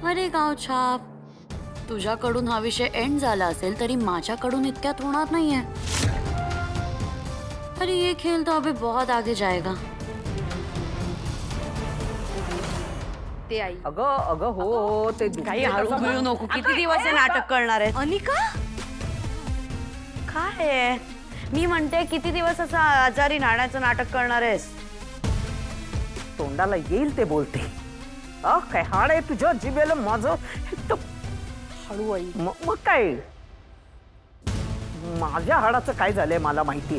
अरे गावछाप, तुझ्याकडून हा विषय एंड झाला असेल तरी माझ्याकडून इतक्यात होणार नाहीये. अरे ये खेल तो अभी बहुत आगे जाएगा. ते आई अगं अगं हो ते काही हळू मिळू नको. किती दिवस हे नाटक करणार आहे? अनिका काय आहे? मी म्हणते किती दिवस असं आजारी नाण्याचं नाटक करणार आहेस? तोंडाला येईल ते बोलते. काय हाड आहे तुझ्या जिभेला माझं. हळू आई. मग काय माझ्या हाडाचं काय झालंय मला माहिती.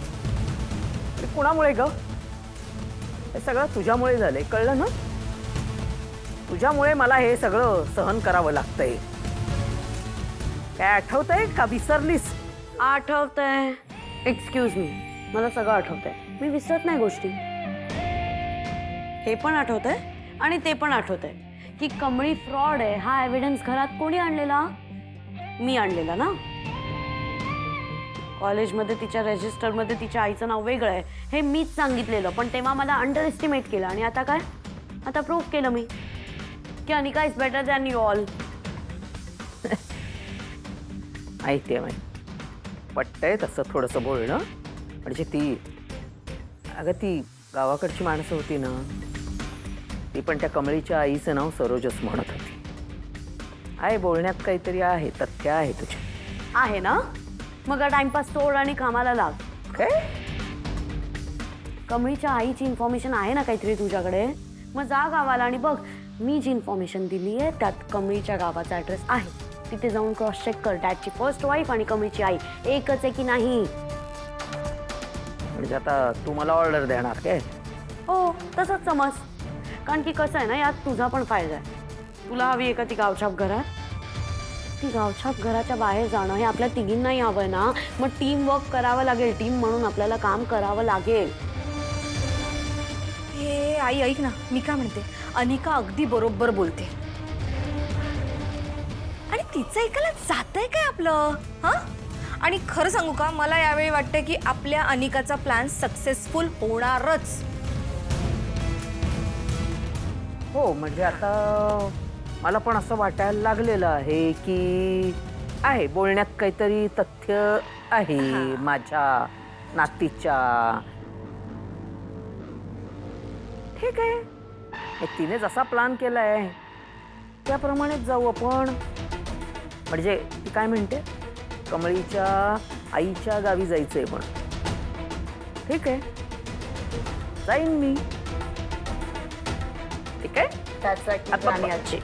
कुणामुळे ग? हे सगळं तुझ्यामुळे झालंय, कळलं ना? तुझ्यामुळे मला हे सगळं सहन करावं लागतंय. काय आठवतंय का विसरलीस? आठवतंय. एक्सक्यूज मी, मला सगळं आठवतंय. मी विसरत नाही गोष्टी. हे पण आठवतंय आणि ते पण आठवतंय की कमळी फ्रॉड आहे हा एव्हिडन्स घरात कोणी आणलेला? मी आणलेला ना. कॉलेजमध्ये तिच्या रजिस्टरमध्ये तिच्या आईचं नाव वेगळं आहे हे मीच सांगितलेलं, पण तेव्हा मला अंडर एस्टिमेट केलं. आणि आता काय? आता प्रूव्ह केलं मी की Anika is better than you all. माहितीये पटतंय तसं थोडंसं बोलणं. म्हणजे ती गावाकडची माणसं होती ना, ती पण त्या कमळीच्या आईचं नाव सरोजच म्हणत होती. आहे बोलण्यात काहीतरी आहे, तथ्य आहे तुझे. आहे ना? मग टाइमपास सोड आणि कामाला लाग. काय? कमळीच्या आईची इन्फॉर्मेशन आहे ना काहीतरी तुझ्याकडे? मग जा गावाला आणि बघ मी जी इन्फॉर्मेशन दिली आहे त्यात कमळीच्या गावाचा ॲड्रेस आहे. तिथे जाऊन क्रॉस चेक कर. डॅडची फर्स्ट वाईफ आणि कमळीची आई एकच आहे की नाही. म्हणजे आता तू मला ऑर्डर देणार काय? हो तसंच समज. कारण की कसं आहे ना, यात तुझा पण फायदा आहे. तुला हवी आहे का ती गावछाप घरात? ती गावछाप घराच्या बाहेर जाणं हे आपल्या तिघींनाही हवंय ना. मग टीम वर्क करावं लागेल. टीम म्हणून आपल्याला काम करावं लागेल. हे आई ऐक ना, मी काय म्हणते, अनिका अगदी बरोबर बोलते. आणि तिचं ऐकायला जातंय काय आपलं? हा. आणि खरं सांगू का, मला यावेळी वाटतं की आपल्या अनिकाचा प्लॅन सक्सेसफुल होणारच. हो म्हणजे आता मला पण असं वाटायला लागलेलं आहे की आहे बोलण्यात काहीतरी तथ्य आहे माझ्या नातीच्या. ठीक आहे, तिने जसा प्लॅन केलाय त्याप्रमाणेच जाऊ आपण. म्हणजे ती काय म्हणते, कमळीच्या आईच्या गावी जायचंय. पण ठीक आहे, जाईन मी. ठीक आहे. त्याच आजची